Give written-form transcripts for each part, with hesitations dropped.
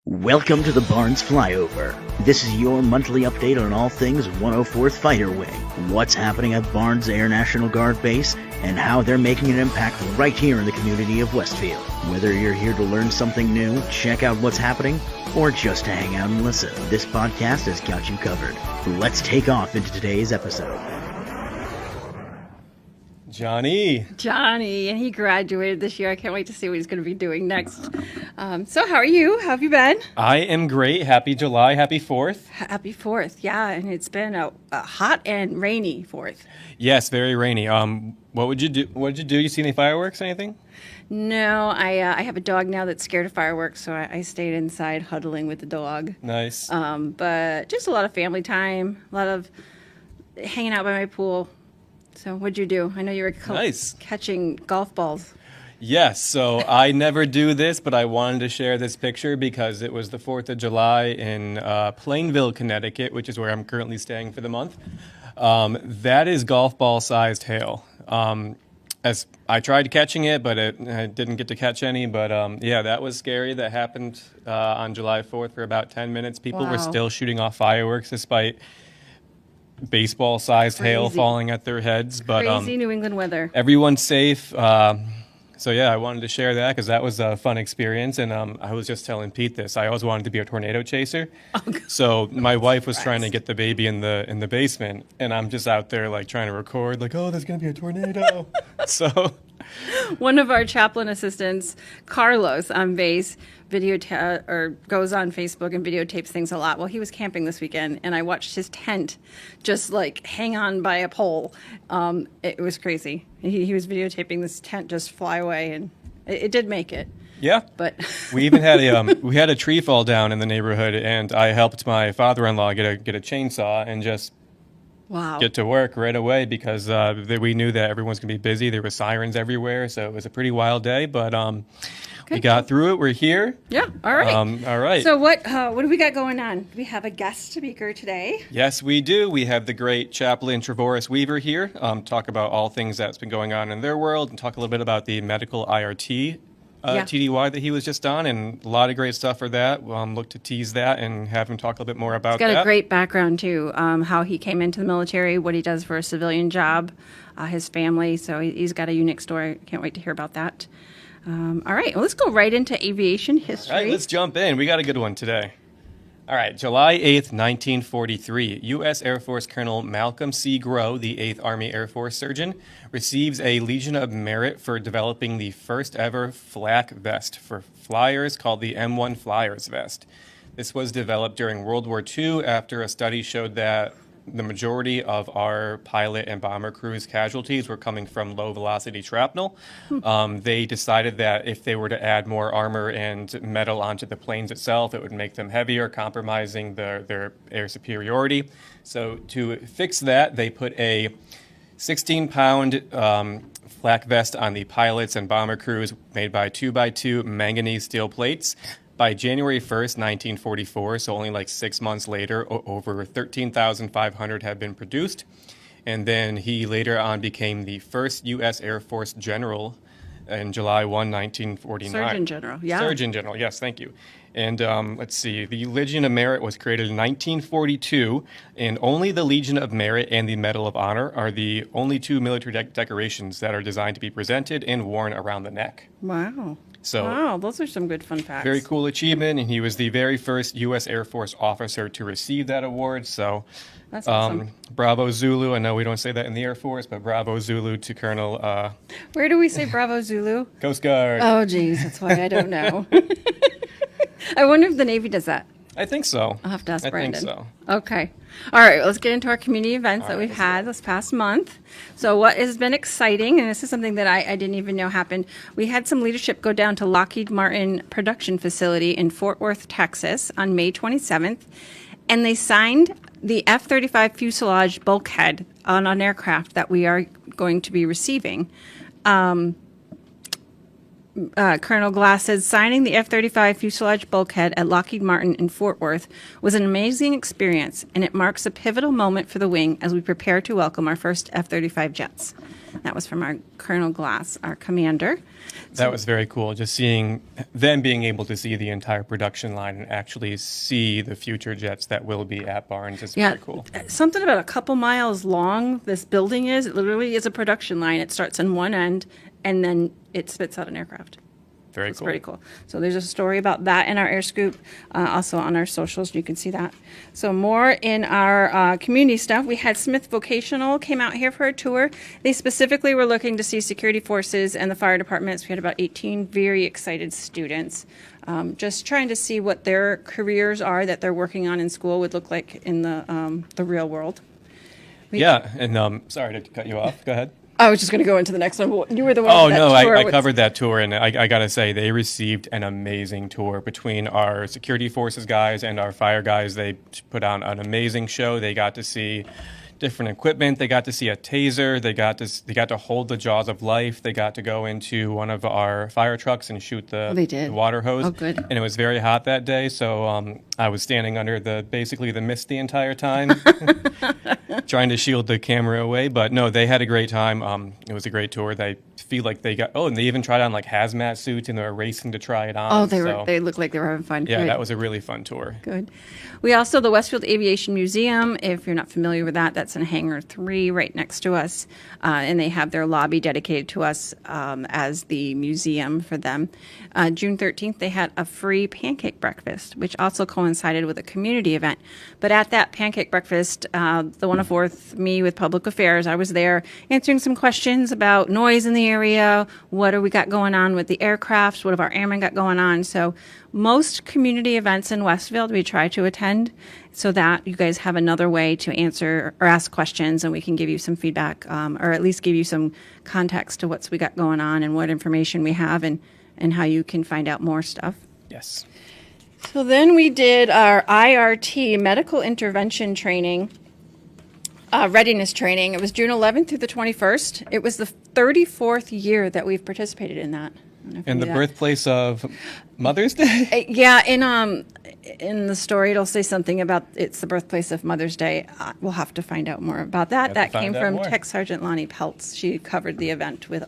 Welcome to the Barnes Flyover. This is your monthly update on all things 104th Fighter Wing, what's happening at Barnes Air National Guard Base, and how they're making an impact right here in the community of Westfield. Whether you're here to learn something new, check out what's happening, or just to hang out and listen, this podcast has got you covered. Let's take off into today's episode. Johnny, and he graduated this year. I can't wait to see what he's going to be doing next. So how are you? How have you been? I am great. Happy July. Happy 4th. Happy 4th. Yeah, and it's been a hot and rainy 4th. Yes, very rainy. What would you do? What did you do? You see any fireworks, anything? No, I have a dog now that's scared of fireworks, so I stayed inside huddling with the dog. Nice. But just a lot of family time, a lot of hanging out by my pool. So what'd you do? I know you were catching golf balls. Yes, so I never do this, but I wanted to share this picture because it was the 4th of July in Plainville, Connecticut, which is where I'm currently staying for the month. That is golf ball-sized hail. As I tried catching it, but I didn't get to catch any. But yeah, that was scary. That happened on July 4th for about 10 minutes. People were still shooting off fireworks despite baseball-sized hail falling at their heads. But crazy New England weather. Everyone's safe. So yeah, I wanted to share that because that was a fun experience. And I was just telling Pete this. I always wanted to be a tornado chaser. So my wife was trying to get the baby in the basement, and I'm just out there like trying to record, like, oh, there's gonna be a tornado. So one of our chaplain assistants, Carlos, on base, goes on Facebook and videotapes things a lot. Well, he was camping this weekend, and I watched his tent just like hang on by a pole. It was crazy. He was videotaping this tent just fly away, and it did make it. Yeah, but we even had a tree fall down in the neighborhood, and I helped my father-in-law get a chainsaw and just get to work right away because we knew that everyone's gonna be busy. There were sirens everywhere, so it was a pretty wild day, but we got through it. We're here. Yeah. All right. All right. So what do we got going on? We have a guest speaker today. Yes, we do. We have the great Chaplain Travorus Weaver here. Talk about all things that's been going on in their world and talk a little bit about the medical IRT TDY that he was just on, and a lot of great stuff for that. Look to tease that and have him talk a little bit more about that. He's got a great background too. How he came into the military, what he does for a civilian job, his family. So he's got a unique story. Can't wait to hear about that. All right, well, let's go right into aviation history. All right, let's jump in. We got a good one today. All right, July 8th, 1943, U.S. Air Force Colonel Malcolm C. Grow, the 8th Army Air Force surgeon, receives a Legion of Merit for developing the first ever flak vest for flyers called the M1 Flyers Vest. This was developed during World War II after a study showed that the majority of our pilot and bomber crews casualties were coming from low-velocity shrapnel. They decided that if they were to add more armor and metal onto the planes itself, it would make them heavier, compromising their air superiority. So to fix that, they put a 16-pound flak vest on the pilots and bomber crews made by 2x2 manganese steel plates. By January 1st, 1944, so only like 6 months later, over 13,500 had been produced. And then he later on became the first U.S. Air Force general in July 1, 1949. Surgeon General, yeah. Surgeon General, yes, thank you. And let's see, the Legion of Merit was created in 1942, and only the Legion of Merit and the Medal of Honor are the only two military decorations that are designed to be presented and worn around the neck. Wow. So, wow, those are some good fun facts. Very cool achievement, and he was the very first U.S. Air Force officer to receive that award. So, that's awesome. Bravo Zulu. I know we don't say that in the Air Force, but Bravo Zulu to Colonel. Where do we say Bravo Zulu? Coast Guard. Oh, geez, that's why I don't know. I wonder if the Navy does that. I think so. I'll have to ask Brandon. I think so. Okay. All right, let's get into our community events that we've had this past month. So what has been exciting, and this is something that I didn't even know happened, we had some leadership go down to Lockheed Martin production facility in Fort Worth, Texas on May 27th, and they signed the F-35 fuselage bulkhead on an aircraft that we are going to be receiving. Colonel Glass said, signing the F-35 fuselage bulkhead at Lockheed Martin in Fort Worth was an amazing experience, and it marks a pivotal moment for the wing as we prepare to welcome our first F-35 jets. That was from our Colonel Glass, our commander. That was very cool, just seeing them being able to see the entire production line and actually see the future jets that will be at Barnes is very cool. Something about a couple miles long this building is. It literally is a production line. It starts on one end, and then it spits out an aircraft. Very It's cool. pretty cool. So there's a story about that in our air scoop, also on our socials. You can see that. So more in our community stuff. We had Smith Vocational came out here for a tour. They specifically were looking to see security forces and the fire departments. We had about 18 very excited students, just trying to see what their careers are that they're working on in school would look like in the real world. Yeah, and sorry to cut you off. Go ahead. I was just going to go into the next one. You were the one. Oh, that no, tour I was- covered that tour, and I got to say, they received an amazing tour between our security forces guys and our fire guys. They put on an amazing show. They got to see different equipment. They got to see a taser. They got to hold the jaws of life. They got to go into one of our fire trucks and shoot the water hose. Oh, good. And it was very hot that day, so I was standing under basically the mist the entire time, trying to shield the camera away. But no, they had a great time. It was a great tour. They feel like they got, and they even tried on like hazmat suits, and they were racing to try it on. Oh, they looked like they were having fun. Yeah, Good. that was a really fun tour. Good. We also, the Westfield Aviation Museum, if you're not familiar with that, that's in Hangar 3 right next to us. And they have their lobby dedicated to us as the museum for them. June 13th, they had a free pancake breakfast, which also coincided with a community event. But at that pancake breakfast, the 104th, me with Public Affairs, I was there answering some questions about noise in the area, what do we got going on with the aircrafts, what have our airmen got going on. So most community events in Westfield we try to attend so that you guys have another way to answer or ask questions, and we can give you some feedback or at least give you some context to what's we got going on and what information we have and how you can find out more stuff. Yes. So then we did our IRT, medical intervention training, readiness training. It was June 11th through the 21st. It was the 34th year that we've participated in that. I don't know if you And knew the that. birthplace of Mother's Day? Yeah, in the story, it'll say something about it's the birthplace of Mother's Day. We'll have to find out more about that. Have to That find came out from more. Tech Sergeant Lonnie Peltz. She covered the event with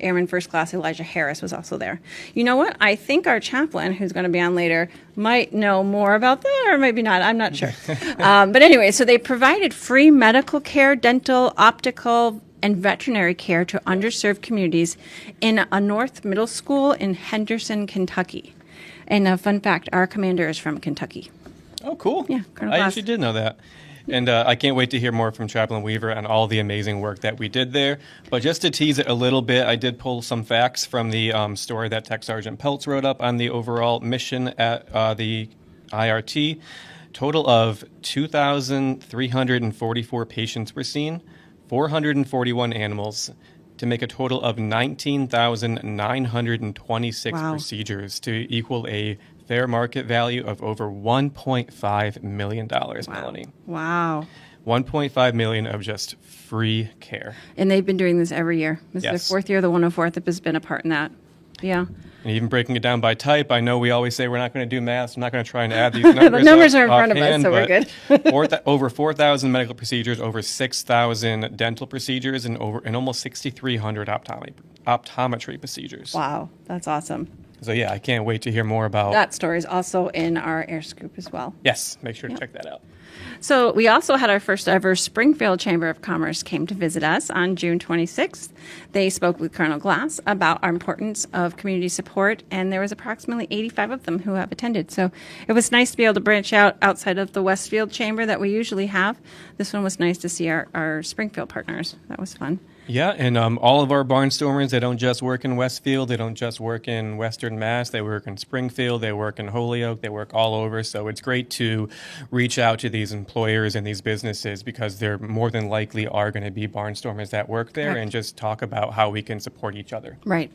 Airman First Class Elijah Harris was also there. You know what? I think our chaplain, who's going to be on later, might know more about that, or maybe not. I'm not sure. But anyway, so they provided free medical care, dental, optical, and veterinary care to underserved communities in a North Middle School in Henderson, Kentucky. And a fun fact, our commander is from Kentucky. Oh, cool. Yeah, Colonel I Glass. actually did know that. And I can't wait to hear more from Chaplain Weaver and all the amazing work that we did there. But just to tease it a little bit, I did pull some facts from the story that Tech Sergeant Peltz wrote up on the overall mission at the IRT. Total of 2,344 patients were seen, 441 animals, to make a total of 19,926 Wow. procedures to equal a fair market value of over $1.5 million, Melanie. Wow. 1.5 million of just free care. And they've been doing this every year. This is Yes. their fourth year. The 104th has been a part in that. Yeah. And even breaking it down by type, I know we always say we're not going to do math. I'm not going to try and add these numbers. The numbers are in front of us, offhand, so we're good. but over 4,000 medical procedures, over 6,000 dental procedures, and almost 6,300 optometry procedures. Wow. That's awesome. So yeah, I can't wait to hear more about. That story is also in our air scoop as well. Yes, make sure to check that out. So we also had our first ever Springfield Chamber of Commerce came to visit us on June 26th. They spoke with Colonel Glass about our importance of community support, and there was approximately 85 of them who have attended. So it was nice to be able to branch out outside of the Westfield Chamber that we usually have. This one was nice to see our Springfield partners. That was fun. Yeah, and all of our barnstormers, they don't just work in Westfield, they don't just work in Western Mass, they work in Springfield, they work in Holyoke, they work all over. So it's great to reach out to these employers and these businesses because there more than likely are going to be barnstormers that work there, Correct. and just talk about how we can support each other. Right,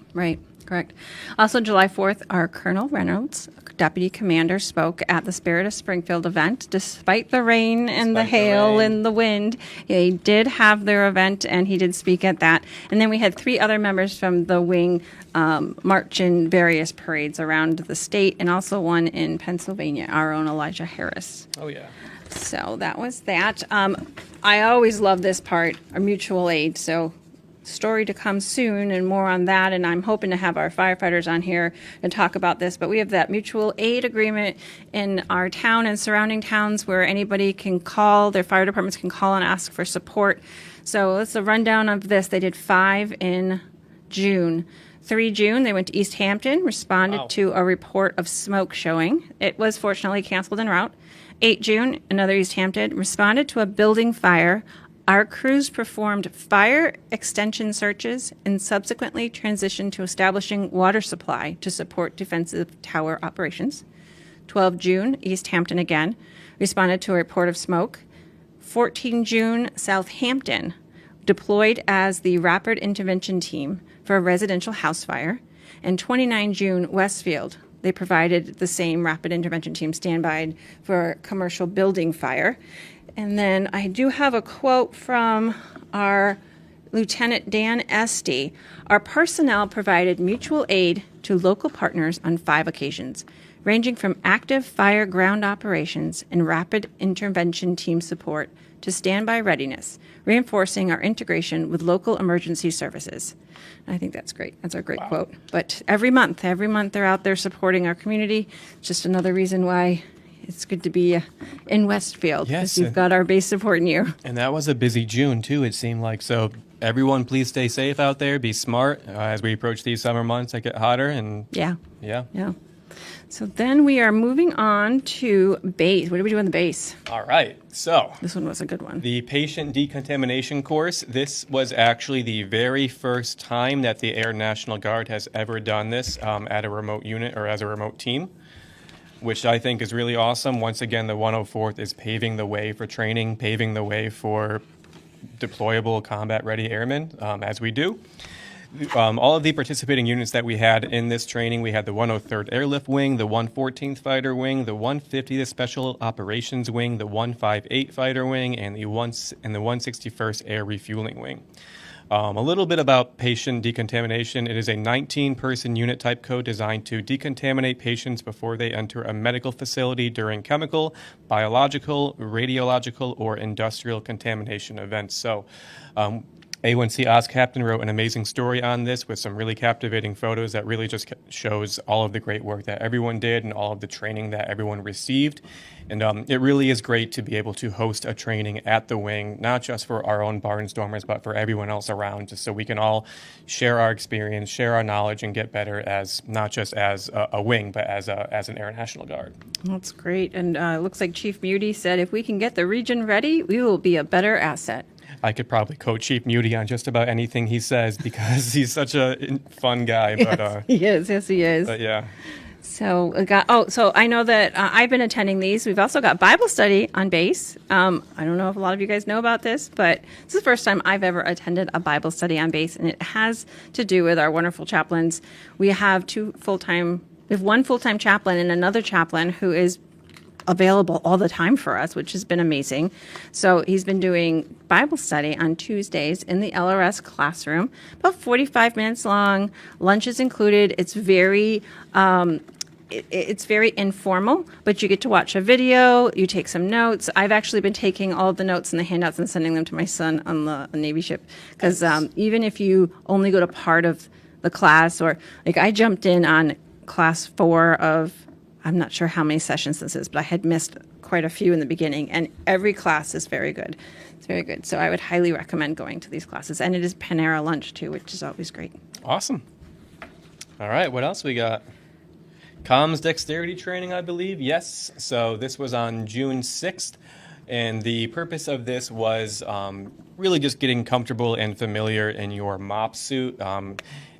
correct. Also, July 4th, our Colonel Reynolds, Deputy Commander, spoke at the Spirit of Springfield event. Despite the rain and the Despite the hail rain. and the wind, they did have their event, and he did speak get that. And then we had 3 other members from the wing march in various parades around the state, and also one in Pennsylvania, our own Elijah Harris. Oh, yeah. So that was that. I always love this part, our mutual aid. So story to come soon and more on that, and I'm hoping to have our firefighters on here and talk about this. But we have that mutual aid agreement in our town and surrounding towns where anybody can call, their fire departments can call and ask for support. So that's a rundown of this. They did 5 in June. 3 June, they went to East Hampton, responded to a report of smoke showing. It was fortunately canceled en route. 8 June, another East Hampton, responded to a building fire. Our crews performed fire extension searches and subsequently transitioned to establishing water supply to support defensive tower operations. 12 June, East Hampton again, responded to a report of smoke. 14 June, Southampton, deployed as the Rapid Intervention Team for a residential house fire. And 29 June, Westfield, they provided the same Rapid Intervention Team standby for a commercial building fire. And then I do have a quote from our Lieutenant Dan Esty. Our personnel provided mutual aid to local partners on 5 occasions, ranging from active fire ground operations and rapid intervention team support to standby readiness, reinforcing our integration with local emergency services. I think that's great. That's a great quote. But every month they're out there supporting our community. Just another reason why it's good to be in Westfield, because you've got our base supporting you. And that was a busy June, too, it seemed like. So everyone, please stay safe out there. Be smart as we approach these summer months that get hotter. And Yeah. Yeah. So then we are moving on to base. What do we do on the base? All right. So This one was a good one. the patient decontamination course, this was actually the very first time that the Air National Guard has ever done this at a remote unit or as a remote team, which I think is really awesome. Once again, the 104th is paving the way for training, paving the way for deployable combat-ready airmen, as we do. All of the participating units that we had in this training, we had the 103rd Airlift Wing, the 114th Fighter Wing, the 150th Special Operations Wing, the 158 Fighter Wing, and the 161st Air Refueling Wing. A little bit about patient decontamination. It is a 19-person unit type code designed to decontaminate patients before they enter a medical facility during chemical, biological, radiological, or industrial contamination events. So, A1C Oz Captain wrote an amazing story on this with some really captivating photos that really just shows all of the great work that everyone did and all of the training that everyone received. And it really is great to be able to host a training at the wing, not just for our own Barnstormers, but for everyone else around, just so we can all share our experience, share our knowledge, and get better as not just as a wing, but as an Air National Guard. That's great. And it looks like Chief Muty said, if we can get the region ready, we will be a better asset. I could probably quote Chief Muty on just about anything he says because he's such a fun guy. But he is. Yes, he is. But yeah. So so I know that I've been attending these. We've also got Bible study on base. I don't know if a lot of you guys know about this, but this is the first time I've ever attended a Bible study on base, and it has to do with our wonderful chaplains. We have one full-time chaplain and another chaplain who is available all the time for us, which has been amazing. So he's been doing Bible study on Tuesdays in the LRS classroom, about 45 minutes long. Lunch is included. It's very informal, but you get to watch a video, you take some notes. I've actually been taking all of the notes and the handouts and sending them to my son on the Navy ship, because even if you only go to part of the class, or like I jumped in on class 4 of, I'm not sure how many sessions this is, but I had missed quite a few in the beginning, and every class is very good. It's very good. So I would highly recommend going to these classes. And it is Panera lunch, too, which is always great. Awesome. All right, what else we got? Comms dexterity training, I believe. Yes. So this was on June 6th. And the purpose of this was really just getting comfortable and familiar in your MOP suit.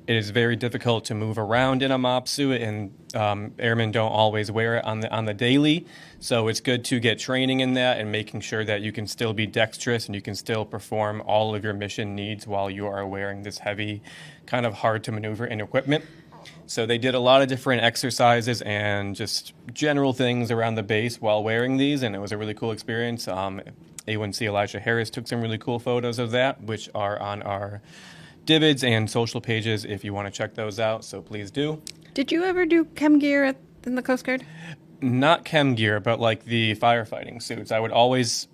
It is very difficult to move around in a MOP suit, and airmen don't always wear it on the daily. So it's good to get training in that and making sure that you can still be dexterous and you can still perform all of your mission needs while you are wearing this heavy, kind of hard to maneuver in equipment. So they did a lot of different exercises and just general things around the base while wearing these, and it was a really cool experience. A1C Elijah Harris took some really cool photos of that, which are on our Divids and social pages if you want to check those out. So please do. Did you ever do chem gear in the Coast Guard? Not chem gear, but like the firefighting suits. I would always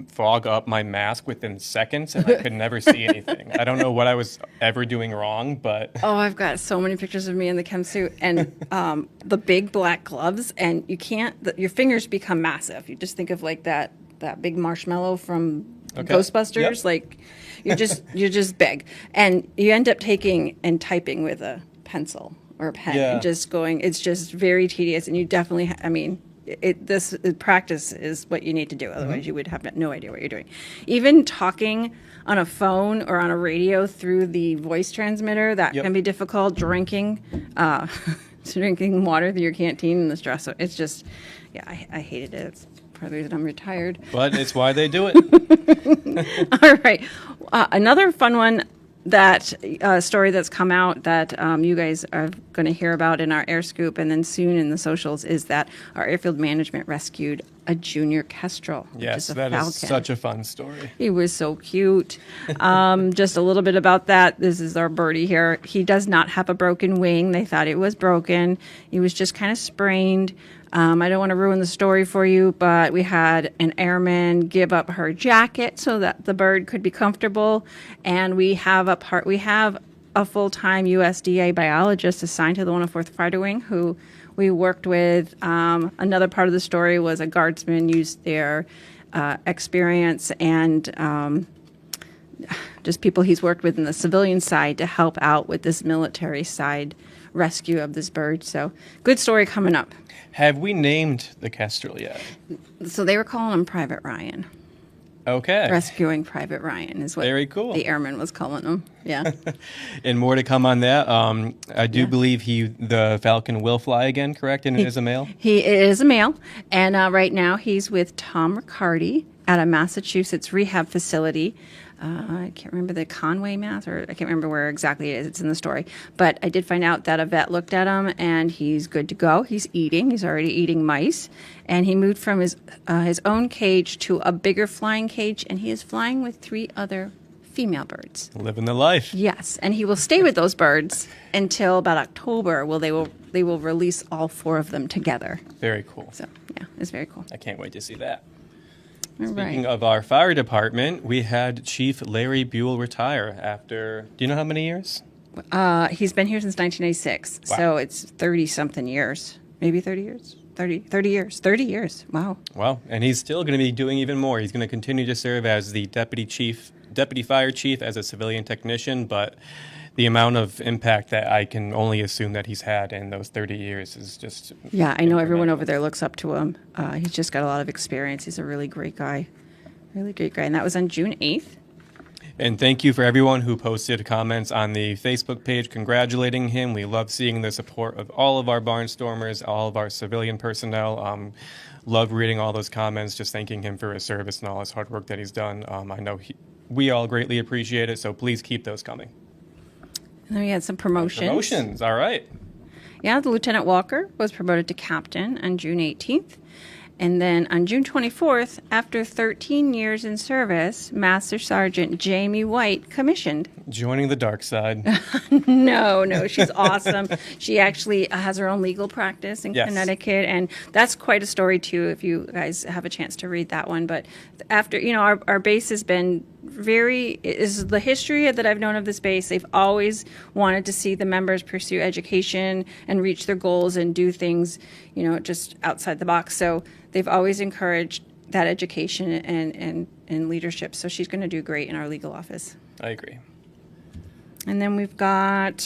fog up my mask within seconds, and I could never see anything. I don't know what I was ever doing wrong, but... Oh, I've got so many pictures of me in the chem suit and the big black gloves, and you can't... your fingers become massive. You just think of like that big marshmallow from Ghostbusters. Yep. Like, you're just big. And you end up taking and typing with a pencil or a pen and just going... It's just very tedious, and you definitely... This practice is what you need to do. Otherwise, you would have no idea what you're doing. Even talking on a phone or on a radio through the voice transmitter, that can be difficult. Drinking water through your canteen in the stress. So it's just, I hated it. It's part of the reason I'm retired. But it's why they do it. All right. Another fun one. That story that's come out that you guys are going to hear about in our Air Scoop and then soon in the socials is that our airfield management rescued a junior kestrel. Yes, that is such a fun story. He was so cute. Just a little bit about that. This is our birdie here. He does not have a broken wing. They thought it was broken. He was just kind of sprained. I don't want to ruin the story for you, but we had an airman give up her jacket so that the bird could be comfortable, and we have a full-time USDA biologist assigned to the 104th Fighter Wing who we worked with. Another part of the story was a guardsman used their experience and just people he's worked with in the civilian side to help out with this military side rescue of this bird. So good story coming up. Have we named the kestrel yet? So they were calling him Private Ryan. Okay. Rescuing Private Ryan is what Very cool. the airman was calling him. Yeah. And more to come on that. I do believe the Falcon will fly again, correct? And it is a male? He is a male. And right now he's with Tom Riccardi at a Massachusetts rehab facility. I can't remember the Conway, Mass, or I can't remember where exactly it is. It's in the story. But I did find out that a vet looked at him, and he's good to go. He's eating. He's already eating mice. And he moved from his own cage to a bigger flying cage, and he is flying with 3 other female birds. Living the life. Yes, and he will stay with those birds until about October. They will release all 4 of them together. Very cool. So, yeah, it's very cool. I can't wait to see that. All Speaking right. of our fire department, we had Chief Larry Buell retire after, do you know how many years? He's been here since 1986, Wow. so it's 30-something years. Maybe 30 years? 30 years. 30 years. Wow. Wow. And he's still going to be doing even more. He's going to continue to serve as the deputy fire chief as a civilian technician, but the amount of impact that I can only assume that he's had in those 30 years is just... Yeah, I know everyone over there looks up to him. He's just got a lot of experience. He's a really great guy. Really great guy. And that was on June 8th. And thank you for everyone who posted comments on the Facebook page congratulating him. We love seeing the support of all of our barnstormers, all of our civilian personnel. Love reading all those comments, just thanking him for his service and all his hard work that he's done. I know we all greatly appreciate it, so please keep those coming. And then we had some promotions. Promotions, all right. Yeah, the Lieutenant Walker was promoted to captain on June 18th. And then on June 24th, after 13 years in service, Master Sergeant Jamie White commissioned. Joining the dark side. No, she's awesome. She actually has her own legal practice in Connecticut, and that's quite a story too if you guys have a chance to read that one. But after, our base has been is the history that I've known of this base. They've always wanted to see the members pursue education and reach their goals and do things, just outside the box. So they've always encouraged that education and leadership. So she's going to do great in our legal office. I agree. And then we've got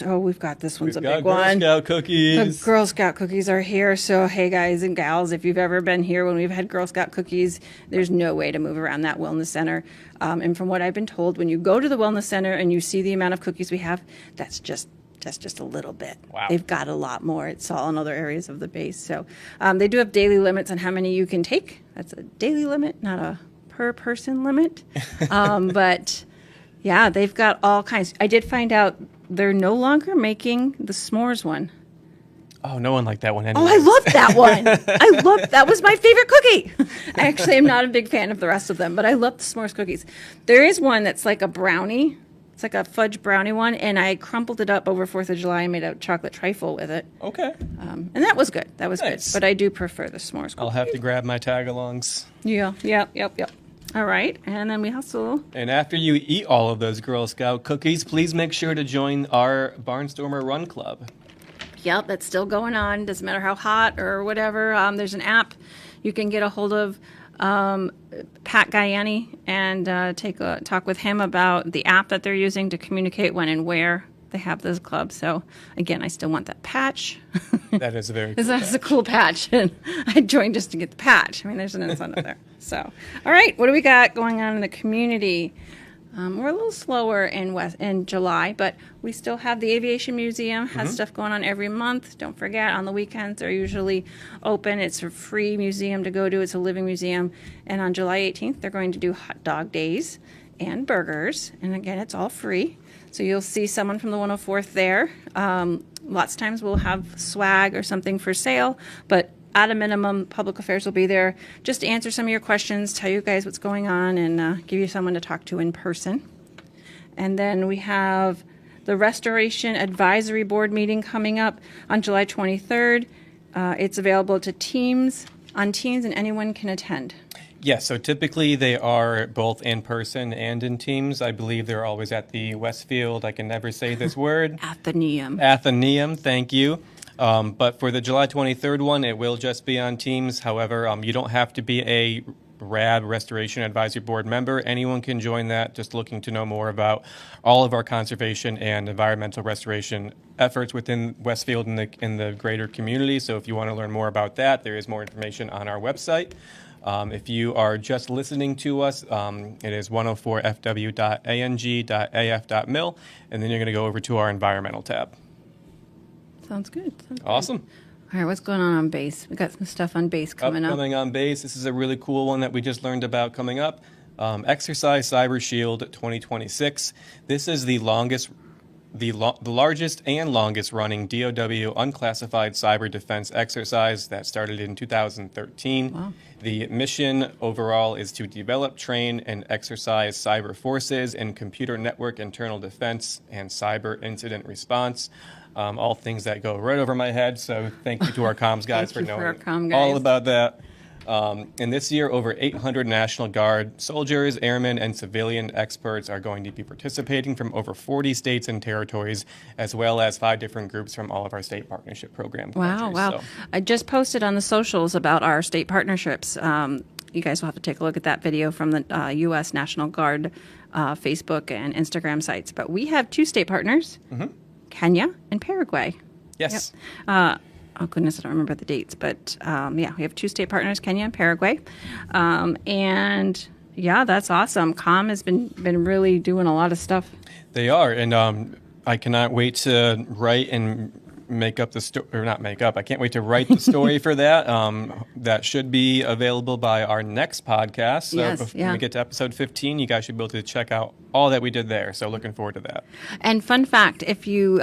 this one's a big Girl one. Scout cookies. The Girl Scout cookies are here. So, hey, guys and gals, if you've ever been here when we've had Girl Scout cookies, there's no way to move around that wellness center. And from what I've been told, when you go to the wellness center and you see the amount of cookies we have, that's just a little bit. Wow. They've got a lot more. It's all in other areas of the base. So they do have daily limits on how many you can take. That's a daily limit, not a per person limit. But... yeah, they've got all kinds. I did find out they're no longer making the s'mores one. Oh, no one liked that one Oh, anyway. I loved that one. That was my favorite cookie. I actually am not a big fan of the rest of them, but I love the s'mores cookies. There is one that's like a brownie. It's like a fudge brownie one, and I crumpled it up over 4th of July and made a chocolate trifle with it. Okay. And that was good. That was Nice. good. But I do prefer the s'mores cookie. I'll have to grab my tag-alongs. Yeah, yep. All right, and then we also... And after you eat all of those Girl Scout cookies, please make sure to join our Barnstormer Run Club. Yep, that's still going on. Doesn't matter how hot or whatever. There's an app you can get a hold of Pat Guyani and talk with him about the app that they're using to communicate when and where they have those clubs. So again, I still want that patch. That is a very cool That's a cool patch, and I joined just to get the patch. I mean, there's an incentive there. So, all right, what do we got going on in the community? We're a little slower in July, but we still have the Aviation Museum, has stuff going on every month. Don't forget, on the weekends, they're usually open. It's a free museum to go to. It's a living museum. And on July 18th, they're going to do hot dog days and burgers. And again, it's all free. So you'll see someone from the 104th there. Lots of times we'll have swag or something for sale, but at a minimum, public affairs will be there just to answer some of your questions, tell you guys what's going on, and give you someone to talk to in person. And then we have the Restoration Advisory Board meeting coming up on July 23rd. It's available to Teams, and anyone can attend. Yes, so typically they are both in person and in Teams. I believe they're always at the Westfield, I can never say this word. Athenaeum, thank you. But for the July 23rd one, it will just be on Teams. However, you don't have to be a RAD Restoration Advisory Board member. Anyone can join that, just looking to know more about all of our conservation and environmental restoration efforts within Westfield and in the greater community. So if you want to learn more about that, there is more information on our website. If you are just listening to us, it is 104fw.ang.af.mil, and then you're going to go over to our environmental tab. Sounds good. Awesome. All right, what's going on base? We got some stuff on base coming up. Upcoming on base, this is a really cool one that we just learned about coming up. Exercise Cyber Shield 2026. This is the largest and longest running DOW unclassified cyber defense exercise that started in 2013. Wow. The mission overall is to develop, train, and exercise cyber forces in computer network internal defense and cyber incident response. All things that go right over my head, so thank you to our comms guys for knowing all about that. And this year, over 800 National Guard soldiers, airmen, and civilian experts are going to be participating from over 40 states and territories, as well as 5 different groups from all of our state partnership program countries. Wow. So, I just posted on the socials about our state partnerships. You guys will have to take a look at that video from the U.S. National Guard Facebook and Instagram sites. But we have 2 state partners, Kenya and Paraguay. yes. Yep. Oh, goodness, I don't remember the dates, but we have 2 state partners, Kenya and Paraguay. And yeah, that's awesome. COM has been really doing a lot of stuff. They are, and I cannot wait to write and make up the story, or not make up. I can't wait to write the story for that. That should be available by our next podcast. So Yes, when we get to episode 15, you guys should be able to check out all that we did there. So looking forward to that. And fun fact, if you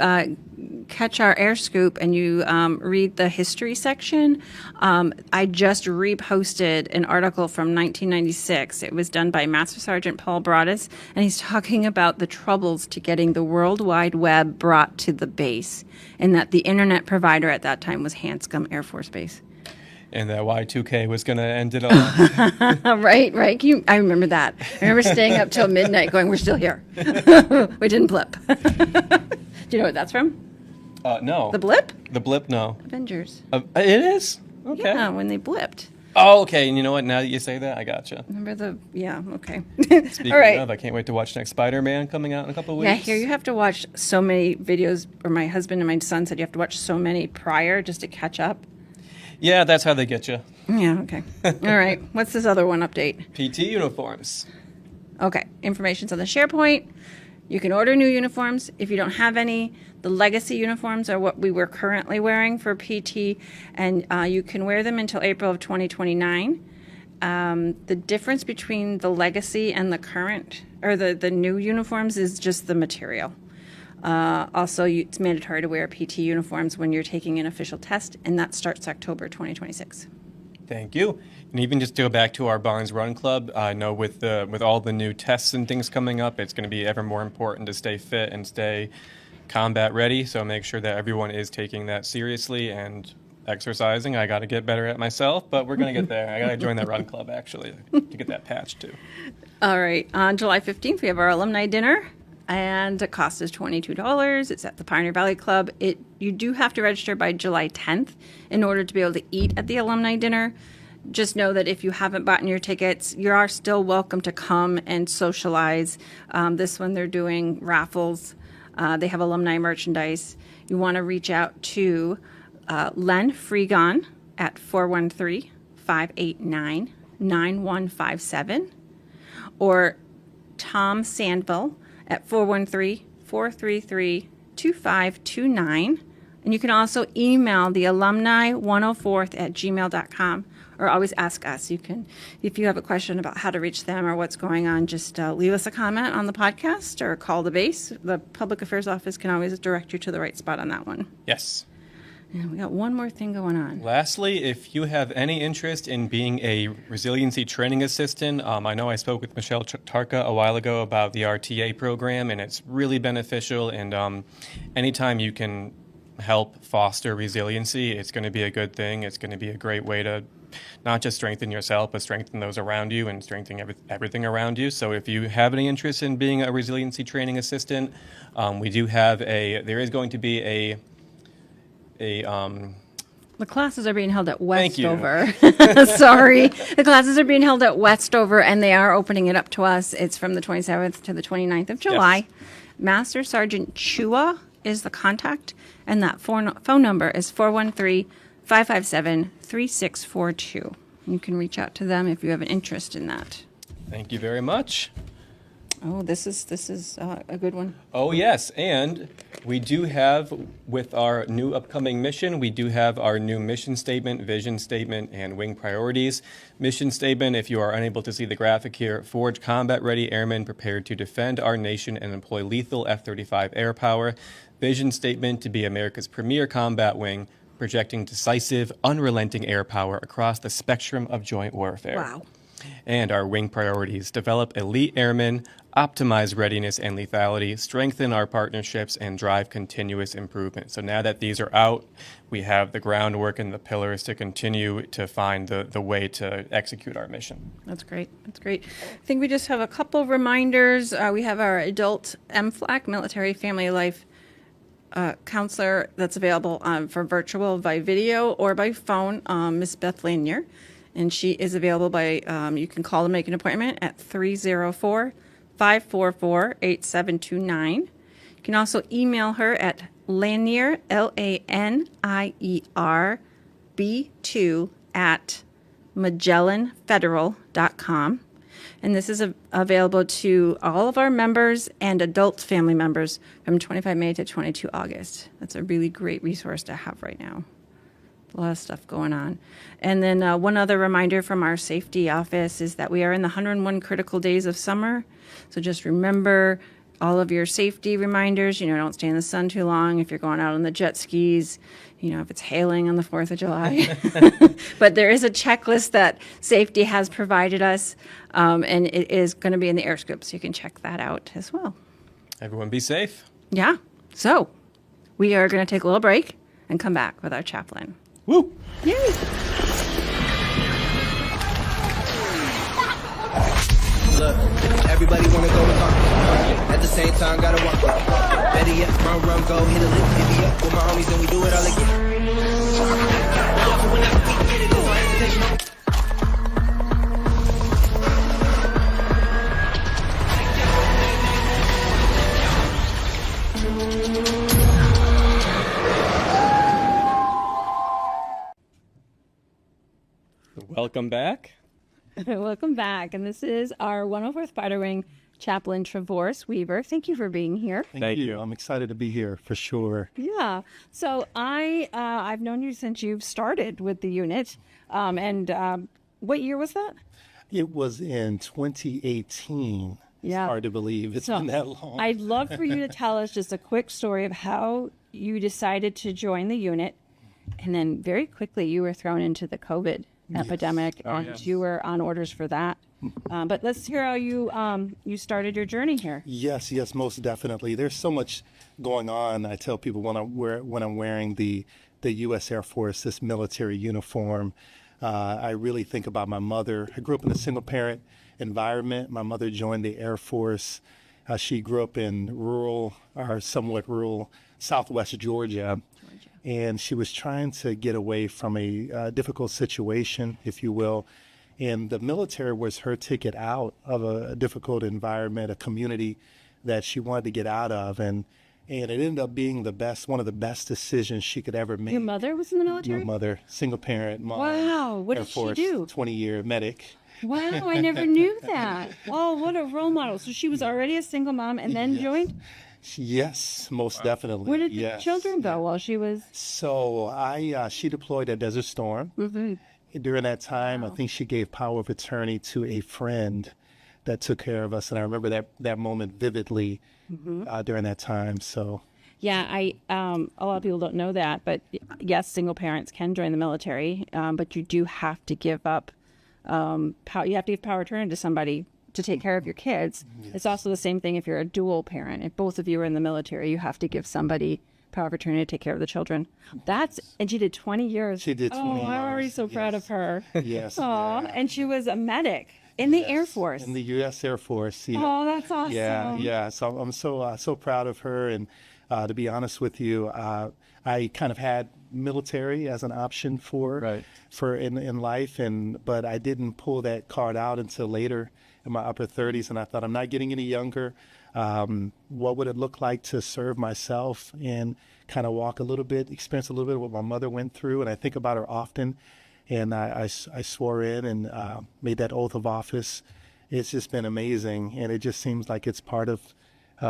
catch our Air Scoop and you read the history section, I just reposted an article from 1996. It was done by Master Sergeant Paul Broadus, and he's talking about the troubles to getting the World Wide Web brought to the base, and that the internet provider at that time was Hanscom Air Force Base. And that Y2K was going to end it all. Right. I remember that. I remember staying up till midnight going, we're still here. We didn't blip. Do you know what that's from? No. The blip? The blip, no. Avengers. It is? Okay. Yeah, when they blipped. Oh, okay. And you know what? Now that you say that, I gotcha. Remember okay. Speaking All right. of, I can't wait to watch next Spider-Man coming out in a couple of weeks. Yeah, here you have to watch so many videos, or my husband and my son said you have to watch so many prior just to catch up. Yeah, that's how they get you. Yeah, okay. All right. What's this other one update? PT uniforms. Okay. Information's on the SharePoint. You can order new uniforms. If you don't have any, the legacy uniforms are what we were currently wearing for PT, and you can wear them until April of 2029. The difference between the legacy and the current, or the new uniforms, is just the material. Also, it's mandatory to wear PT uniforms when you're taking an official test, and that starts October 2026. Thank you. And even just to go back to our Barnes Run Club, I know with all the new tests and things coming up, it's going to be ever more important to stay fit and stay combat ready. So make sure that everyone is taking that seriously and exercising. I got to get better at myself, but we're going to get there. I got to join that run club actually to get that patch too. All right. On July 15th, we have our alumni dinner, and the cost is $22. It's at the Pioneer Valley Club. You do have to register by July 10th in order to be able to eat at the alumni dinner. Just know that if you haven't bought your tickets, you are still welcome to come and socialize. This one, they're doing raffles. They have alumni merchandise. You want to reach out to Len Freegon at 413-589-9157 or Tom Sandville at 413-433-2529. And you can also email the alumni104th@gmail.com, or always ask us. You can, if you have a question about how to reach them or what's going on, just leave us a comment on the podcast or call the base. The Public Affairs Office can always direct you to the right spot on that one. Yes. And we got one more thing going on. Lastly, if you have any interest in being a resiliency training assistant, I know I spoke with Michelle Tarka a while ago about the RTA program, and it's really beneficial. And anytime you can help foster resiliency, it's going to be a good thing. It's going to be a great way to not just strengthen yourself, but strengthen those around you and strengthen everything around you. So if you have any interest in being a resiliency training assistant, we do have there is going to be The classes are being held at Thank you. Westover. Sorry. The classes are being held at Westover, and they are opening it up to us. It's from the 27th to the 29th of July. Yes. Master Sergeant Chua is the contact, and that phone number is 413-557-3642. You can reach out to them if you have an interest in that. Thank you very much. Oh, this is a good one. Oh, yes. And we do have, with our new upcoming mission, we do have our new mission statement, vision statement, and wing priorities. Mission statement, if you are unable to see the graphic here, forge combat-ready airmen prepared to defend our nation and employ lethal F-35 air power. Vision statement, to be America's premier combat wing, projecting decisive, unrelenting air power across the spectrum of joint warfare. Wow. And our wing priorities: develop elite airmen, optimize readiness and lethality, strengthen our partnerships, and drive continuous improvement. So now that these are out, we have the groundwork and the pillars to continue to find the way to execute our mission. That's great. That's great. I think we just have a couple of reminders. We have our adult MFLAC, Military Family Life counselor, that's available for virtual by video or by phone, Miss Beth Lanier. And she is available by, you can call to make an appointment at 304-544-8729. You can also email her at Lanier, Lanier, B2 at MagellanFederal.com. And this is available to all of our members and adult family members from 25 May to 22 August. That's a really great resource to have right now. A lot of stuff going on. And then one other reminder from our safety office is that we are in the 101 critical days of summer. So just remember all of your safety reminders. Don't stay in the sun too long if you're going out on the jet skis, if it's hailing on the 4th of July. But there is a checklist that safety has provided us, and it is going to be in the air scoop, so you can check that out as well. Everyone be safe. Yeah. So we are going to take a little break and come back with our chaplain. Woo! Yay! Look, everybody wanna go to park. At the same time, gotta walk. Better yet, run, go, hit a lick, hit me up with my homies, and we do it all again. Welcome back. Welcome back. And this is our 104th Fighter Wing Chaplain Travorus Weaver. Thank you for being here. Thank you. I'm excited to be here for sure. Yeah. So I've known you since you've started with the unit. And what year was that? It was in 2018, Yeah. hard to believe it's been that long. I'd love for you to tell us just a quick story of how you decided to join the unit. And then very quickly you were thrown into the COVID epidemic and you were on orders for that. But let's hear how you started your journey here. Yes, most definitely. There's so much going on. I tell people when I'm wearing the U.S. Air Force, this military uniform, I really think about my mother. I grew up in a single parent environment. My mother joined the Air Force. She grew up in somewhat rural Southwest Georgia. And she was trying to get away from a difficult situation, if you will. And the military was her ticket out of a difficult environment, a community that she wanted to get out of. And it ended up being one of the best decisions she could ever make. Your mother was in the military? My mother, single parent, mom. Wow, what Air did Force, she do? 20-year medic. Wow, I never knew that. Oh, what a role model. So she was already a single mom and then joined? Yes, most definitely. Where did the children go while she was? So she deployed at Desert Storm. Mm-hmm. During that time, I think she gave power of attorney to a friend that took care of us. And I remember that moment vividly during that time. So. Yeah, a lot of people don't know that, but yes, single parents can join the military, but you do have to give up, you have to give power of attorney to somebody to take care of your kids. Yes. It's also the same thing if you're a dual parent. If both of you are in the military, you have to give somebody power of attorney to take care of the children. And she did 20 years. She did 20 years. Oh, I'm already so proud of her. Yes. Aw, and she was a medic in the Air Force. In the U.S. Air Force. Yeah. Oh, that's awesome. Yeah. So I'm so proud of her. And to be honest with you, I kind of had military as an option for in life, but I didn't pull that card out until later in my upper 30s, and I thought, I'm not getting any younger. What would it look like to serve myself and kind of experience a little bit of what my mother went through? And I think about her often, and I swore in and made that oath of office. It's just been amazing, and it just seems like it's part of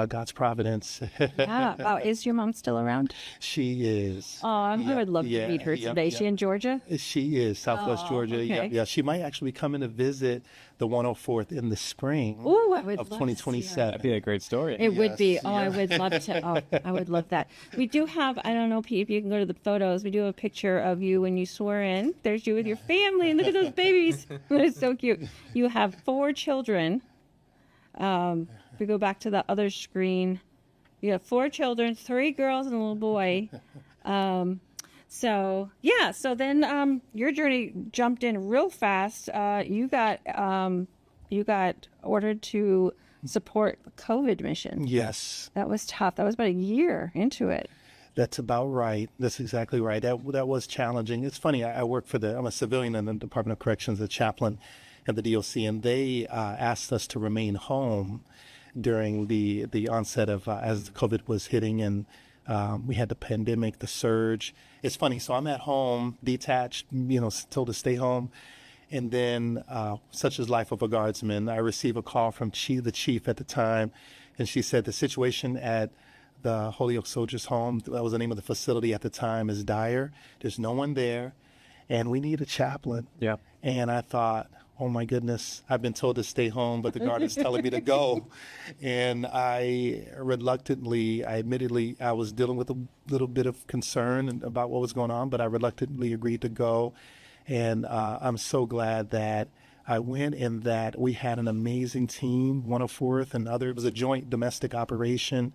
God's providence. Yeah. Wow. Is your mom still around? She is. Oh, I would love to meet her someday. Is she in Georgia? She is, Southwest Georgia. Okay. Yeah. She might actually be coming to visit the 104th in the spring of 2027. That'd be a great story. It would be. Oh, I would love to. Oh, I would love that. We do have, I don't know, Pete, if you can go to the photos, we do have a picture of you when you swore in. There's you with your family, and look at those babies. That is so cute. You have 4 children. If we go back to the other screen, you have 4 children, 3 girls and a little boy. So then your journey jumped in real fast. You got ordered to support the COVID mission. Yes. That was tough. That was about a year into it. That's about right. That's exactly right. That was challenging. It's funny. I'm a civilian in the Department of Corrections, a chaplain at the DOC, and they asked us to remain home during the onset of as COVID was hitting, and we had the pandemic, the surge. It's funny. So I'm at home, detached, told to stay home. And then, such is life of a guardsman, I receive a call from the chief at the time, and she said the situation at the Holyoke Soldiers Home, that was the name of the facility at the time, is dire. There's no one there, and we need a chaplain. Yeah. And I thought, oh my goodness, I've been told to stay home, but the guard is telling me to go. And I admittedly, I was dealing with a little bit of concern about what was going on, but I reluctantly agreed to go. And I'm so glad that I went, and that we had an amazing team, 104th and other. It was a joint domestic operation.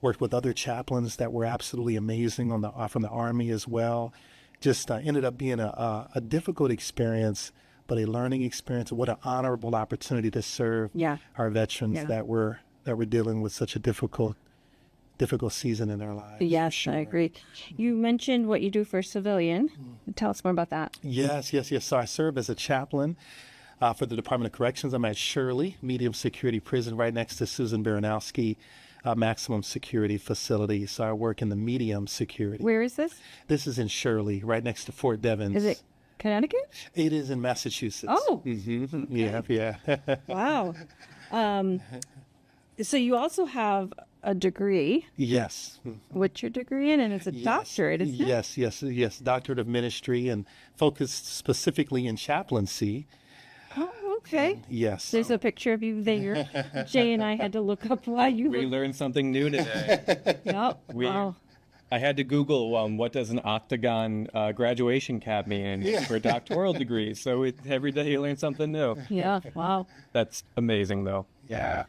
Worked with other chaplains that were absolutely amazing from the Army as well. Just ended up being a difficult experience, but a learning experience. What an honorable opportunity to serve our veterans that were dealing with such a difficult season in their lives. Yes, sure. I agree. You mentioned what you do for a civilian. Tell us more about that. Yes. So I serve as a chaplain for the Department of Corrections. I'm at Shirley, medium security prison, right next to Susan Baranowski maximum security facility. So I work in the medium security. Where is this? This is in Shirley, right next to Fort Devens. Is it Connecticut? It is in Massachusetts. Oh. Mm-hmm. Yeah. Wow. So you also have a degree. Yes. What's your degree in? And it's a doctorate, isn't it? Yes. Doctorate of Ministry, and focused specifically in chaplaincy. Oh, Okay. Yes. There's a picture of you there. Jay and I had to look up why you We look. learned something new today. Yep. Wow. I had to Google what does an octagon graduation cap mean for a doctoral degree. So every day you learn something new. Yeah. Wow. That's amazing, though. Yeah.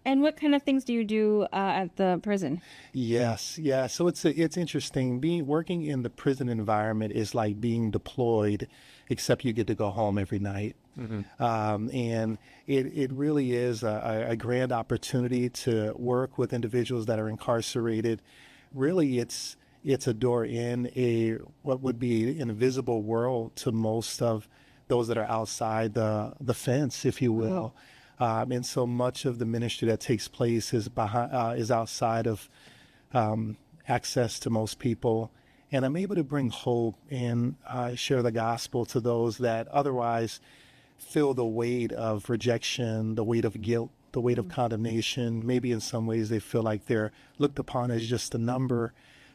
And what kind of things do you do at the prison? Yes, yeah. So it's interesting. Working in the prison environment is like being deployed, except you get to go home every night. And it really is a grand opportunity to work with individuals that are incarcerated. Really, it's a door in what would be an invisible world to most of those that are outside the fence, if you will. And so much of the ministry that takes place is outside of access to most people. And I'm able to bring hope and share the gospel to those that otherwise feel the weight of rejection, the weight of guilt, the weight of condemnation. Maybe in some ways they feel like they're looked upon as just a number.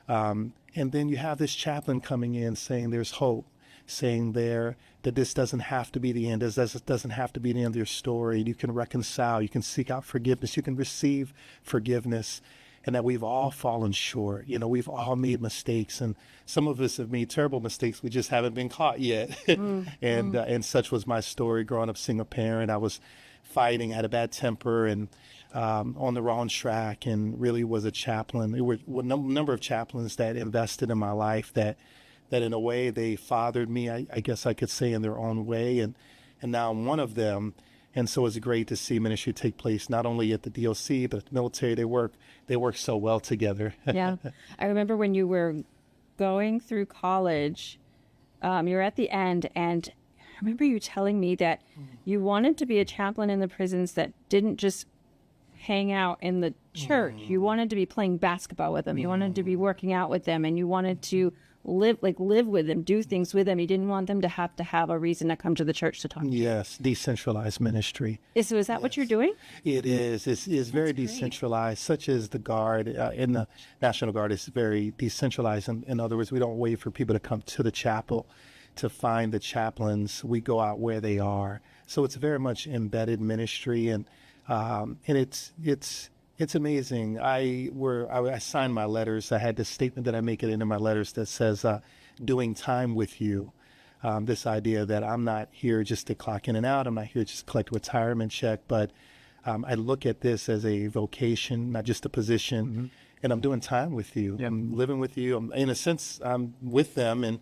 And then you have this chaplain coming in saying there's hope, saying that this doesn't have to be the end, this doesn't have to be the end of your story. You can reconcile, you can seek out forgiveness, you can receive forgiveness, and that we've all fallen short. We've all made mistakes, and some of us have made terrible mistakes. We just haven't been caught yet. And such was my story growing up single parent. I was fighting, had a bad temper, and on the wrong track, and really was a chaplain. There were a number of chaplains that invested in my life that in a way they fathered me, I guess I could say, in their own way. And now I'm one of them. And so it's great to see ministry take place not only at the DOC, but at the military. They work so well together. Yeah. I remember when you were going through college, you were at the end, and I remember you telling me that you wanted to be a chaplain in the prisons that didn't just hang out in the church. You wanted to be playing basketball with them. You wanted to be working out with them, and you wanted to live with them, do things with them. You didn't want them to have a reason to come to the church to talk to you. Yes, decentralized ministry. So is that what you're doing? It is. It's very decentralized, such as the Guard in the National Guard is very decentralized. In other words, we don't wait for people to come to the chapel to find the chaplains. We go out where they are. So it's very much embedded ministry, and it's amazing. I signed my letters. I had this statement that I make it into my letters that says, doing time with you. This idea that I'm not here just to clock in and out. I'm not here just to collect a retirement check, but I look at this as a vocation, not just a position. And I'm doing time with you. Yeah. I'm living with you. In a sense, I'm with them.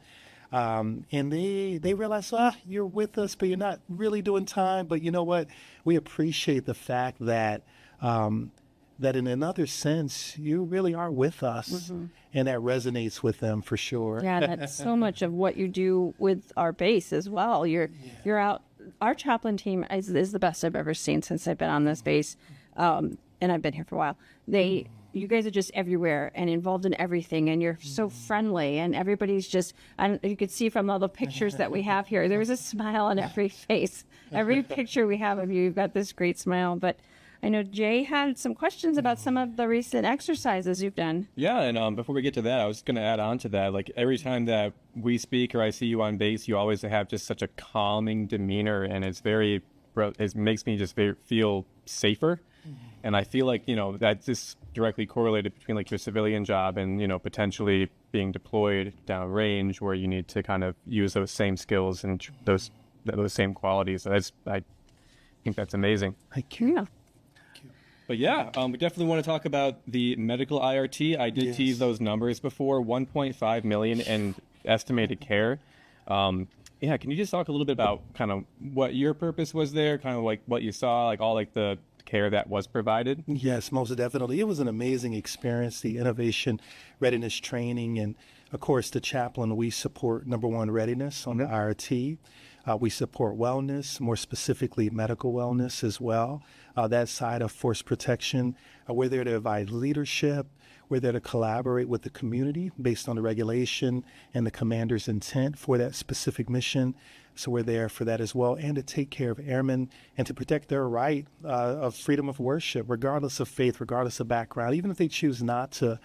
And they realize, you're with us, but you're not really doing time. But you know what? We appreciate the fact that that in another sense, you really are with us. And that resonates with them for sure. Yeah, that's so much of what you do with our base as well. You're out. Our chaplain team is the best I've ever seen since I've been on this base. And I've been here for a while. You guys are just everywhere and involved in everything, and you're so friendly, and everybody's just, and you could see from all the pictures that we have here, there's a smile on every face. Every picture we have of you, you've got this great smile. But I know Jay had some questions about some of the recent exercises you've done. Yeah, and before we get to that, I was going to add on to that. Like every time that we speak or I see you on base, you always have just such a calming demeanor, and it makes me just feel safer. And I feel like, that's just directly correlated between like your civilian job and, potentially being deployed downrange where you need to kind of use those same skills and those same qualities. So I think that's amazing. Thank you. Yeah. But yeah, we definitely want to talk about the medical IRT. I did tease those numbers before, 1.5 million in estimated care. Can you just talk a little bit about kind of what your purpose was there, kind of like what you saw, like all like the care that was provided? Yes, most definitely. It was an amazing experience, the innovation, readiness training, and of course the chaplain, we support number one, readiness on the IRT. We support wellness, more specifically medical wellness as well. That side of force protection. We're there to provide leadership. We're there to collaborate with the community based on the regulation and the commander's intent for that specific mission. So we're there for that as well, and to take care of airmen and to protect their right of freedom of worship, regardless of faith, regardless of background. Even if they choose not to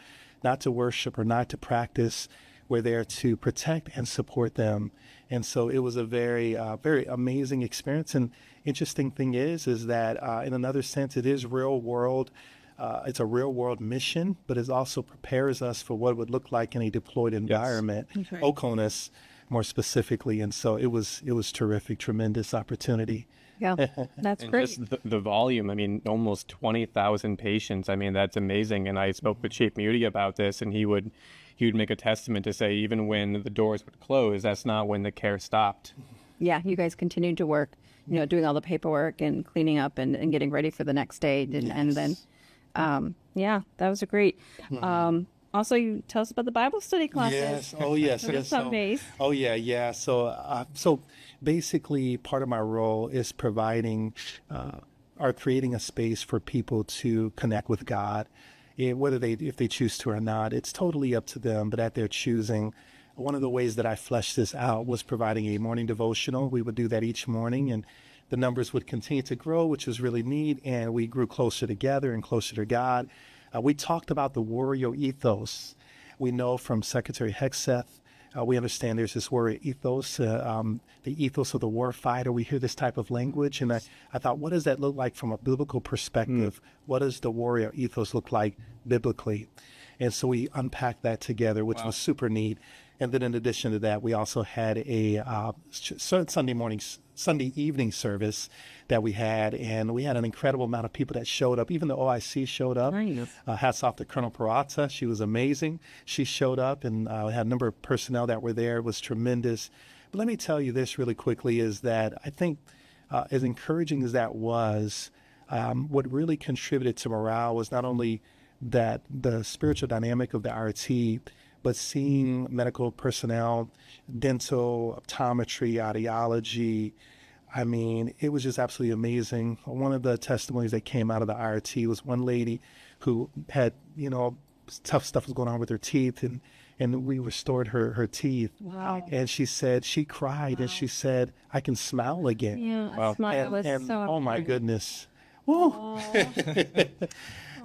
worship or not to practice, we're there to protect and support them. And so it was a very, very amazing experience. And interesting thing is that in another sense, it is real world. It's a real world mission, but it also prepares us for what it would look like in a deployed environment, right. OCONUS more specifically. And so it was terrific, tremendous opportunity. Yeah, that's And great. just the volume, I mean, almost 20,000 patients. I mean, that's amazing. And I spoke with Chief Moody about this, and he would make a testament to say, even when the doors would close, that's not when the care stopped. Yeah, you guys continued to work, doing all the paperwork and cleaning up and getting ready for the next day. And then, yeah, that was great. Also, you tell us about the Bible study classes. Yes. Oh, yes. yes. Sundays. Oh, yeah. So basically, part of my role is providing or creating a space for people to connect with God, whether if they choose to or not. It's totally up to them, but at their choosing. One of the ways that I fleshed this out was providing a morning devotional. We would do that each morning, and the numbers would continue to grow, which was really neat, and we grew closer together and closer to God. We talked about the warrior ethos. We know from Secretary Hegseth, we understand there's this warrior ethos, the ethos of the war fighter. We hear this type of language, and I thought, what does that look like from a biblical perspective? What does the warrior ethos look like biblically? And so we unpacked that together, which was super neat. And then in addition to that, we also had a Sunday evening service that we had, and we had an incredible amount of people that showed up. Even the OIC showed up. Nice. Hats off to Colonel Peralta. She was amazing. She showed up, and we had a number of personnel that were there. It was tremendous. But let me tell you this really quickly is that I think as encouraging as that was, what really contributed to morale was not only that the spiritual dynamic of the RT, but seeing medical personnel, dental, optometry, audiology, I mean, it was just absolutely amazing. One of the testimonies that came out of the IRT was one lady who had, tough stuff was going on with her teeth, and we restored her teeth. Wow. And she said, she cried, and she said, I can smile again. Yeah, a smile was And so oh my goodness. Woo.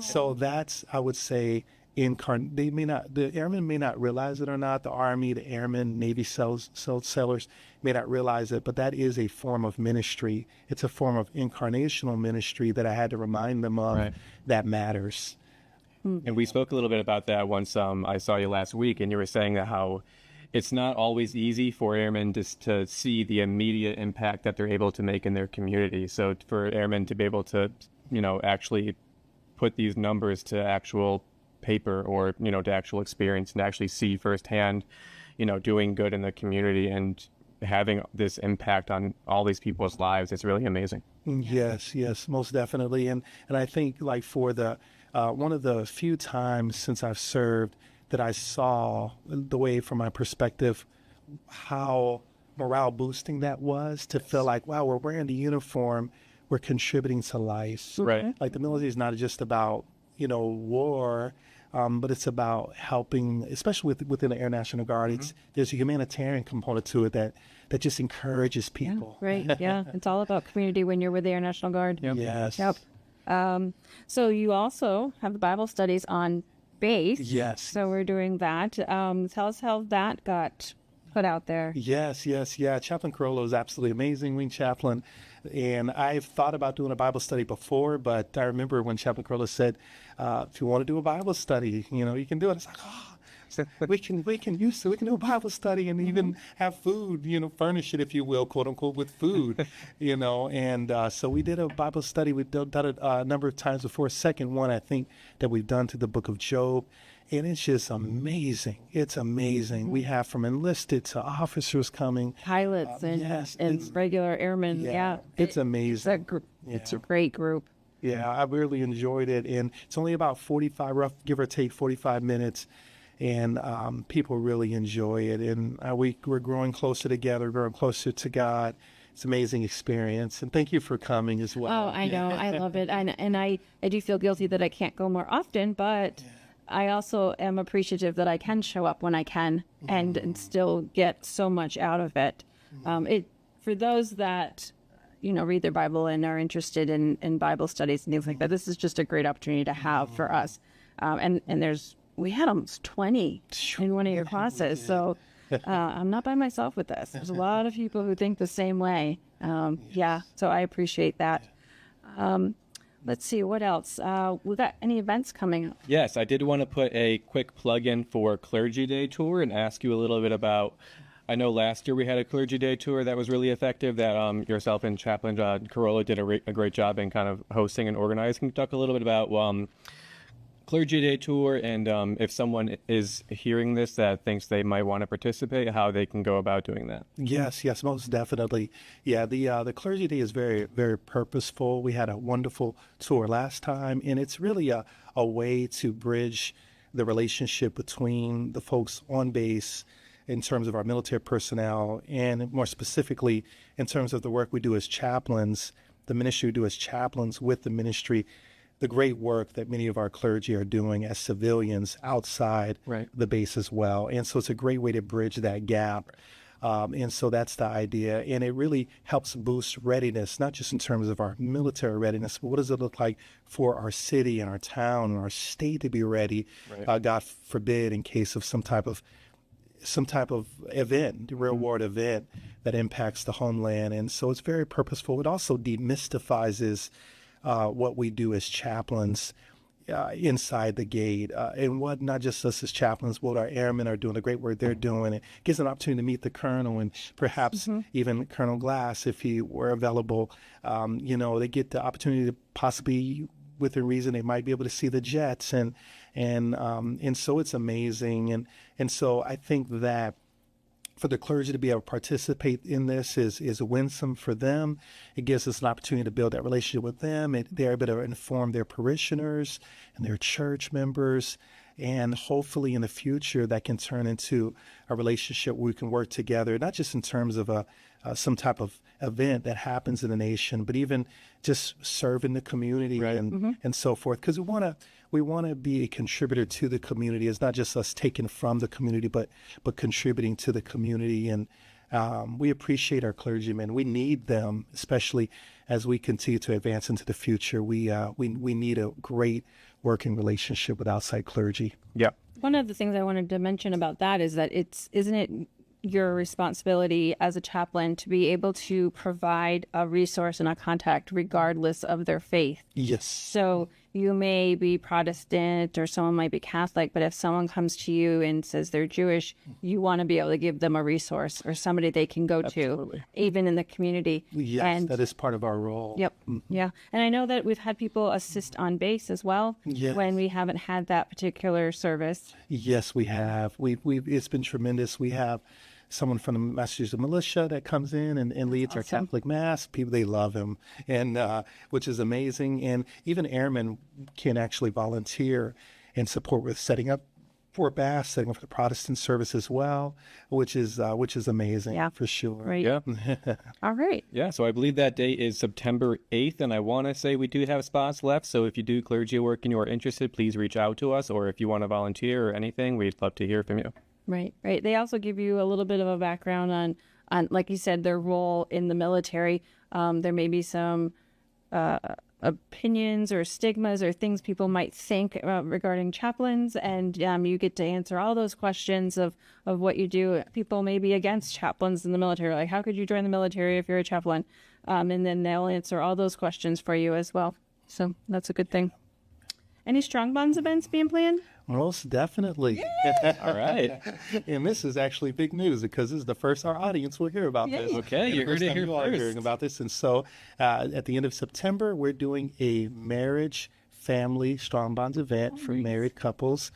So that's, I would say, the airmen may not realize it or not. The Army, the airmen, Navy sailors may not realize it, but that is a form of ministry. It's a form of incarnational ministry that I had to remind them of. Right. That matters. And we spoke a little bit about that once I saw you last week, and you were saying that how it's not always easy for airmen to see the immediate impact that they're able to make in their community. So for airmen to be able to, actually put these numbers to actual paper or, to actual experience and actually see firsthand, doing good in the community and having this impact on all these people's lives, it's really amazing. Yes, most definitely. And I think like for the one of the few times since I've served that I saw the way from my perspective how morale boosting that was to feel like, wow, we're wearing the uniform, we're contributing to life. Right. Like the military is not just about, war, but it's about helping, especially within the Air National Guard. There's a humanitarian component to it that just encourages people. Right, yeah. It's all about community when you're with the Air National Guard. Yep. Yes. Yep. So you also have the Bible studies on base. Yes. So we're doing that. Tell us how that got put out there. Yes. Chaplain Carollo is absolutely amazing, wing chaplain. And I've thought about doing a Bible study before, but I remember when Chaplain Carollo said, if you want to do a Bible study, you can do it. It's like, we can do a Bible study and even have food, furnish it, if you will, quote unquote, with food, and so we did a Bible study. We've done it a number of times before. Second one, I think, that we've done to the book of Job. And it's just amazing. It's amazing. We have from enlisted to officers coming. Pilots and regular airmen. Yeah. It's amazing. It's a great group. Yeah, I really enjoyed it. And it's only about 45, give or take 45 minutes. And people really enjoy it. And we're growing closer together, growing closer to God. It's an amazing experience. And thank you for coming as well. Oh, I know. I love it. And I do feel guilty that I can't go more often, but I also am appreciative that I can show up when I can and still get so much out of it. For those that, read their Bible and are interested in Bible studies and things like that, this is just a great opportunity to have for us. And there's we had almost 20 in one of your classes. So I'm not by myself with this. There's a lot of people who think the same way. So I appreciate that. Let's see, what else? We got any events coming up? Yes, I did want to put a quick plug in for Clergy Day Tour and ask you a little bit about, I know last year we had a Clergy Day Tour that was really effective, that yourself and Chaplain Corolla did a great job in kind of hosting and organizing. Can you talk a little bit about Clergy Day Tour, and if someone is hearing this that thinks they might want to participate, how they can go about doing that? Yes, most definitely. Yeah, the Clergy Day is very, very purposeful. We had a wonderful tour last time, and it's really a way to bridge the relationship between the folks on base in terms of our military personnel, and more specifically in terms of the work we do as chaplains, the ministry we do as chaplains with the ministry, the great work that many of our clergy are doing as civilians outside the base as well. And so it's a great way to bridge that gap. And so that's the idea. And it really helps boost readiness, not just in terms of our military readiness, but what does it look like for our city and our town and our state to be ready, God forbid, in case of some type of event, real world event that impacts the homeland. And so it's very purposeful. It also demystifies what we do as chaplains inside the gate, and what not just us as chaplains, what our airmen are doing, the great work they're doing. It gives an opportunity to meet the colonel and perhaps even Colonel Glass, if he were available. They get the opportunity to possibly, within reason, they might be able to see the jets, and so it's amazing. And so I think that for the clergy to be able to participate in this is winsome for them. It gives us an opportunity to build that relationship with them. They're able to inform their parishioners and their church members. And hopefully in the future that can turn into a relationship where we can work together, not just in terms of some type of event that happens in the nation, but even just serving the community and so forth. Because we want to be a contributor to the community. It's not just us taking from the community, but contributing to the community. And we appreciate our clergymen. We need them, especially as we continue to advance into the future. We need a great working relationship with outside clergy. Yeah. One of the things I wanted to mention about that is that isn't it your responsibility as a chaplain to be able to provide a resource and a contact regardless of their faith? Yes. So you may be Protestant or someone might be Catholic, but if someone comes to you and says they're Jewish, you want to be able to give them a resource or somebody they can go to, even in the community. Yes, and that is part of our role. Yep. Yeah. And I know that we've had people assist on base as well when we haven't had that particular service. Yes, we have. It's been tremendous. We have someone from the Massachusetts militia that comes in and leads our Catholic Mass. People, they love him, and which is amazing. And even airmen can actually volunteer and support with setting up for Mass, setting up for the Protestant service as well, which is amazing for sure. Right. Yeah. All right. Yeah. So I believe that date is September 8th, and I want to say we do have spots left. So if you do clergy work and you are interested, please reach out to us, or if you want to volunteer or anything, we'd love to hear from you. Right. They also give you a little bit of a background on, like you said, their role in the military. There may be some opinions or stigmas or things people might think regarding chaplains, and you get to answer all those questions of what you do. People may be against chaplains in the military, like how could you join the military if you're a chaplain? And then they'll answer all those questions for you as well. So that's a good thing. Any Strong Bonds events being planned? Most definitely. All right. And this is actually big news because this is the first our audience will hear about this. Okay, you heard it here first. Hearing about this. And so at the end of September, we're doing a marriage family Strong Bonds event for married couples.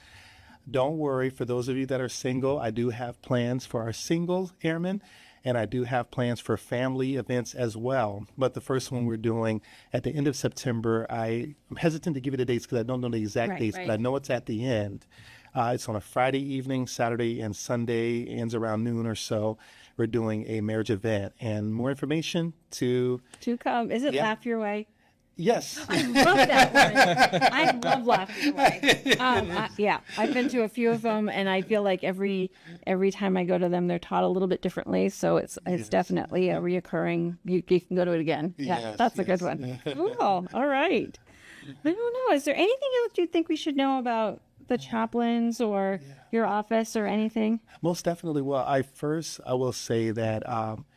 Don't worry, for those of you that are single, I do have plans for our single airmen, and I do have plans for family events as well. But the first one we're doing at the end of September, I'm hesitant to give you the dates because I don't know the exact dates, but I know it's at the end. It's on a Friday evening, Saturday and Sunday, ends around noon or so. We're doing a marriage event. And more information to come. Is it Laugh Your Way? Yes. I love that one. I love Laugh Your Way. I've been to a few of them, and I feel like every time I go to them, they're taught a little bit differently. So it's definitely a reoccurring. You can go to it again. That's a good one. Cool. All right. I don't know. Is there anything else you think we should know about the chaplains or your office or anything? Most definitely. Well, I will say that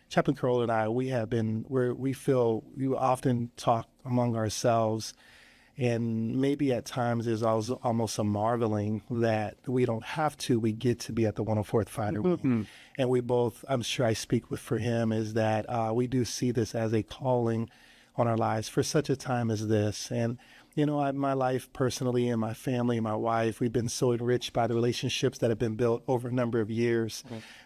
Chaplain Carroll and I, we feel we often talk among ourselves, and maybe at times there's almost a marveling that we don't have to. We get to be at the 104th Fighter Wing. And we both, I'm sure I speak for him, is that we do see this as a calling on our lives for such a time as this. And, my life personally and my family and my wife, we've been so enriched by the relationships that have been built over a number of years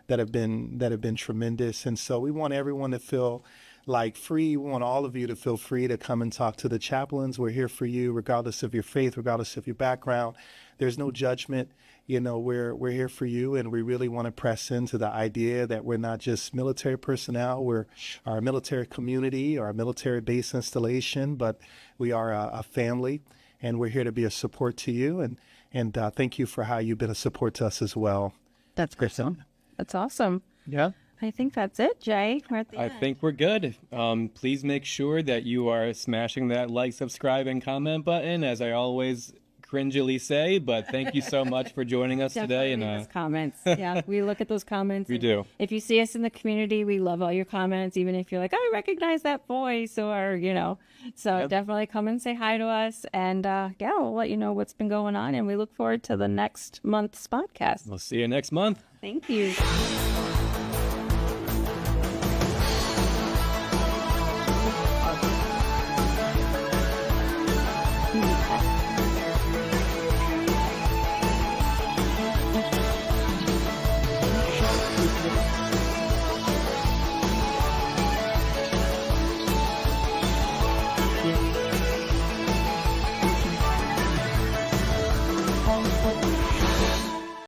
that have been tremendous. And so we want everyone to feel like free. We want all of you to feel free to come and talk to the chaplains. We're here for you, regardless of your faith, regardless of your background. There's no judgment. We're here for you, and we really want to press into the idea that we're not just military personnel. We're our military community, our military base installation, but we are a family, and we're here to be a support to you. And thank you for how you've been a support to us as well. That's great. That's awesome. Yeah. I think that's it, Jay. We're at the I end. think we're good. Please make sure that you are smashing that like, subscribe, and comment button, as I always cringily say. But thank you so much for joining us today. Definitely leave us comments. Yeah, we look at those comments. We do. If you see us in the community, we love all your comments, even if you're like, I recognize that voice, or, So definitely come and say hi to us. And, we'll let you know what's been going on. And we look forward to the next month's podcast. We'll see you next month. Thank you. Thank you.